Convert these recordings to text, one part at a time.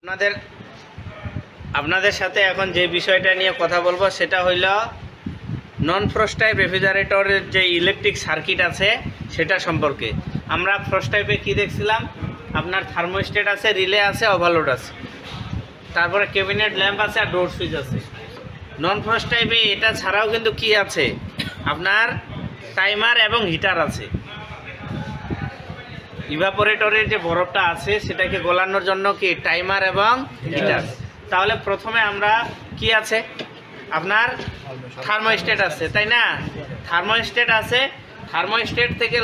আপনাদের সাথে এখন যে বিষয়টা নিয়ে কথা বলবো সেটা হইল নন ফ্রস্ট টাইপ রেফ্রিজারেটরের যে ইলেকট্রিক সার্কিট আছে সেটা সম্পর্কে। আমরা ফ্রস্ট টাইপে কি দেখছিলাম, আপনার থার্মোস্ট্যাট আছে, রিলে আছে, ওভারলোড আছে, তারপরে ক্যাবিনেট ল্যাম্প আছে আর ডোর সুইচ আছে। নন ফ্রস্ট টাইপে এটা ছাড়াও কিন্তু কি আছে, আপনার টাইমার এবং হিটার আছে। ইভাপোরেটরের যে বরফটা আছে সেটাকে গলানোর জন্য কি টাইমার এবং হিটার। তাহলে প্রথমে আমরা কি আছে, আপনার থার্মোস্ট্যাট আছে, তাই না? থার্মোস্ট্যাট আছে, থার্মোস্ট্যাট থেকে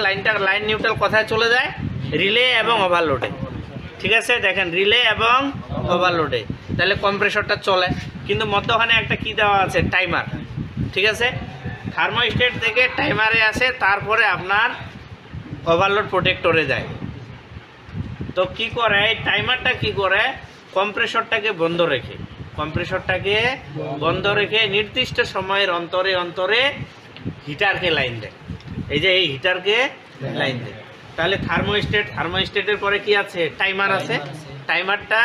লাইন নিউট্রাল কোথায় চলে যায়, রিলে এবং ওভারলোডে। ঠিক আছে, দেখেন রিলে এবং ওভারলোডে, তাহলে কম্প্রেসরটা চলে, কিন্তু মধ্যখানে একটা কি দেওয়া আছে, টাইমার। ঠিক আছে, থার্মোস্ট্যাট থেকে টাইমারে আসে, তারপরে আপনার ওভারলোড প্রোটেক্টরে যায়। তো কি করে এই টাইমারটা, কি করে কম্প্রেসরটাকে বন্ধ রেখে নির্দিষ্ট সময়ের অন্তরে অন্তরে হিটারকে লাইন দেয়। এই যে এই হিটারকে লাইন দেয়। তাহলে থার্মোস্ট্যাটের পরে কি আছে, টাইমার আছে। টাইমারটা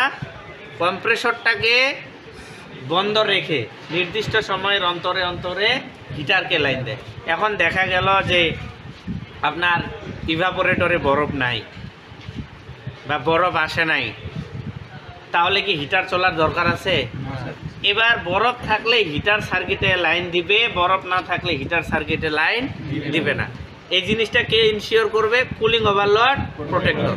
কম্প্রেসরটাকে বন্ধ রেখে নির্দিষ্ট সময়ের অন্তরে অন্তরে হিটারকে লাইন দেয়। এখন দেখা গেল যে আপনার ইভাপোরেটরে বরফ নাই বা বরফ আসে নাই, তাহলে কি হিটার চলার দরকার আছে? এবার বরফ থাকলে হিটার সার্কিটে লাইন দিবে, বরফ না থাকলে হিটার সার্কিটে লাইন দিবে না। এই জিনিসটা কে ইনশিওর করবে? Cooling overload protector.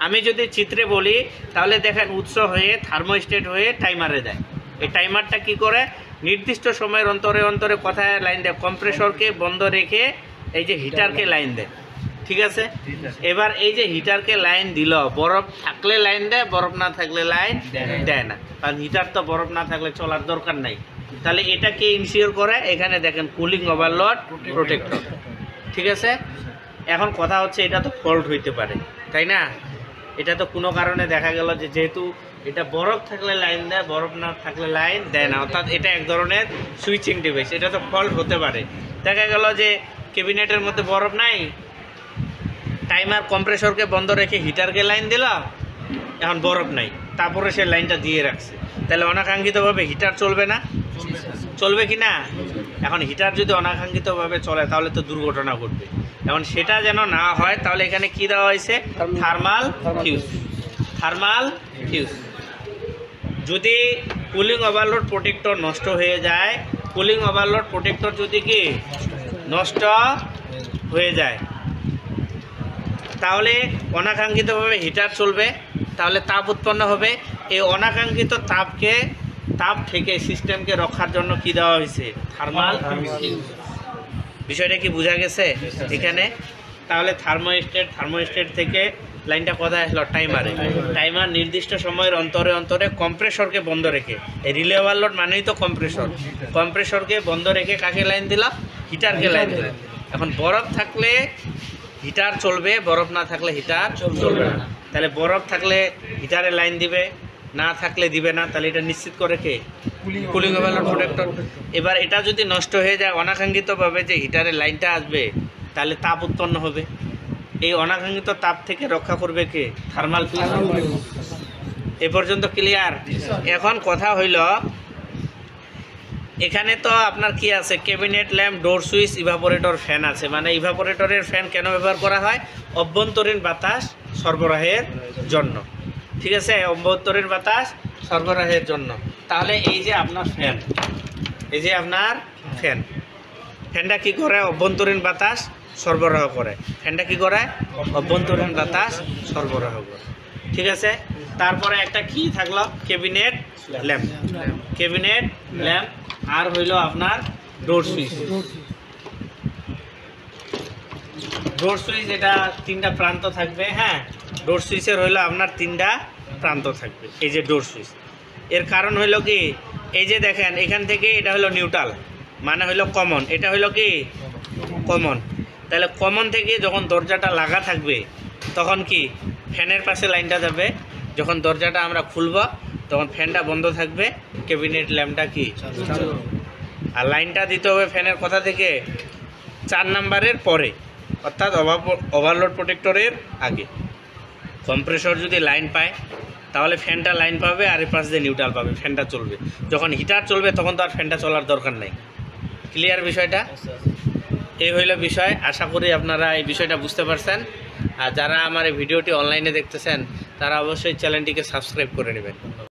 আমি যদি চিত্রে বলি তাহলে দেখেন উৎস হয়ে থার্মোস্ট্যাট হয়ে টাইমারে দেয়। এই টাইমারটা কি করে, নির্দিষ্ট সময়ের অন্তরে অন্তরে কোথায় লাইন দেয়, কম্প্রেসরকে বন্ধ রেখে এই যে হিটারকে লাইন দেয়। ঠিক আছে, এবার এই যে হিটারকে লাইন দিল, বরফ থাকলে লাইন দেয়, বরফ না থাকলে লাইন দেয় না, কারণ হিটার তো বরফ না থাকলে চলার দরকার নাই। তাহলে এটাকে ইনশিওর করে, এখানে দেখেন কুলিং ওভারলোড প্রোটেক্টর। ঠিক আছে, এখন কথা হচ্ছে এটা তো ফল্ট হইতে পারে, তাই না? এটা তো কোনো কারণে দেখা গেল যে যেহেতু এটা বরফ থাকলে লাইন দেয়, বরফ না থাকলে লাইন দেয় না, অর্থাৎ এটা এক ধরনের সুইচিং ডিভাইস, এটা তো ফল্ট হতে পারে। দেখা গেল যে ক্যাবিনেটের মধ্যে বরফ নাই, টাইমার কম্প্রেসরকে বন্ধ রেখে হিটারকে লাইন দিল, এখন বরফ নাই, তারপরে সে লাইনটা দিয়ে রাখছে, তাহলে অনাকাঙ্ক্ষিতভাবে হিটার চলবে না? চলবে কি না? এখন হিটার যদি অনাকাঙ্ক্ষিতভাবে চলে তাহলে তো দুর্ঘটনা ঘটবে। এখন সেটা যেন না হয়, তাহলে এখানে কি দেওয়া হয়েছে, থার্মাল ফিউজ। যদি কুলিং ওভারলোড প্রোটেক্টর নষ্ট হয়ে যায়, কুলিং ওভারলোড প্রোটেক্টর যদি কি নষ্ট হয়ে যায়, তাহলে অনাকাঙ্ক্ষিতভাবে হিটার চলবে, তাহলে তাপ উৎপন্ন হবে। এই অনাকাঙ্ক্ষিত তাপ থেকে সিস্টেমকে রক্ষার জন্য কি দেওয়া হয়েছে, থার্মাল ফিউজ। বিষয়টা কি বোঝা গেছে এখানে? তাহলে থার্মোস্ট্যাট থেকে লাইনটা কোথায় আসলো, টাইমার নির্দিষ্ট সময়ের অন্তরে অন্তরে কম্প্রেসরকে বন্ধ রেখে, এই রিলে ওভারলোড মানেই তো কম্প্রেসরকে বন্ধ রেখে কাকে লাইন দিলাম, হিটারকে লাইন দিলাম। এখন বরফ থাকলে হিটার চলবে, বরফ না থাকলে হিটার চলবে না। তাহলে বরফ থাকলে হিটারে লাইন দিবে, না থাকলে দিবে না, তাহলে এটা নিশ্চিত করে কে, কুলিং ওভারলোড প্রোটেক্টর। এবার এটা যদি নষ্ট হয়ে যায় অনাকাঙ্ক্ষিতভাবে, যে হিটারের লাইনটা আসবে, তাহলে তাপ উৎপন্ন হবে। এই অনাকাঙ্ক্ষিত তাপ থেকে রক্ষা করবে কে, থার্মাল ফিউজ। এ পর্যন্ত ক্লিয়ার? এখন কথা হইল, এখানে তো আপনার কি আছে, ক্যাবিনেট ল্যাম্প, ডোর সুইচ, ইভাপোরেটর, ফ্যান আছে। মানে ইভাপোরেটরের ফ্যান কেন ব্যবহার করা হয়, অভ্যন্তরীণ বাতাস সরবরাহের জন্য। ঠিক আছে, অভ্যন্তরীণ বাতাস সরবরাহের জন্য। তাহলে এই যে আপনার ফ্যানটা কি করে, অভ্যন্তরীণ বাতাস সরবরাহ করে। অভ্যন্তরীণ বাতাস সরবরাহ করে। ঠিক আছে, তারপরে একটা কি থাকলো, ক্যাবিনেট ল্যাম্প, আর হইল আপনার ডোর সুইচ। এটা 3টা প্রান্ত থাকবে। হ্যাঁ, ডোর সুইচের হইলো আপনার 3টা প্রান্ত থাকবে। এই যে ডোর সুইচ, এর কারণ হইল কি, এই যে দেখেন এখান থেকে এটা হলো নিউট্রাল, মানে হইলো কমন, এটা হইলো কি কমন। তাহলে কমন থেকে যখন দরজাটা লাগা থাকবে তখন কি ফ্যানের পাশে লাইনটা যাবে, যখন দরজাটা আমরা খুলব তখন ফ্যানটা বন্ধ থাকবে, ক্যাবিনেট ল্যাম্পটা কি, আর লাইনটা দিতে হবে ফ্যানের কথা থেকে 4 নাম্বারের পরে, অর্থাৎ ওভারলোড প্রোটেক্টরের আগে। কম্প্রেসর যদি লাইন পায় তাহলে ফ্যানটা লাইন পাবে আর এর পাশ দিয়ে নিউট্রাল পাবে, ফ্যানটা চলবে। যখন হিটার চলবে তখন তো আর ফ্যানটা চলার দরকার নেই। ক্লিয়ার বিষয়টা? এই হইল বিষয়। আশা করি আপনারা এই বিষয়টা বুঝতে পারছেন। আর যারা আমার এই ভিডিওটি অনলাইনে দেখতেছেন তারা অবশ্যই চ্যানেলটিকে সাবস্ক্রাইব করে নেবেন।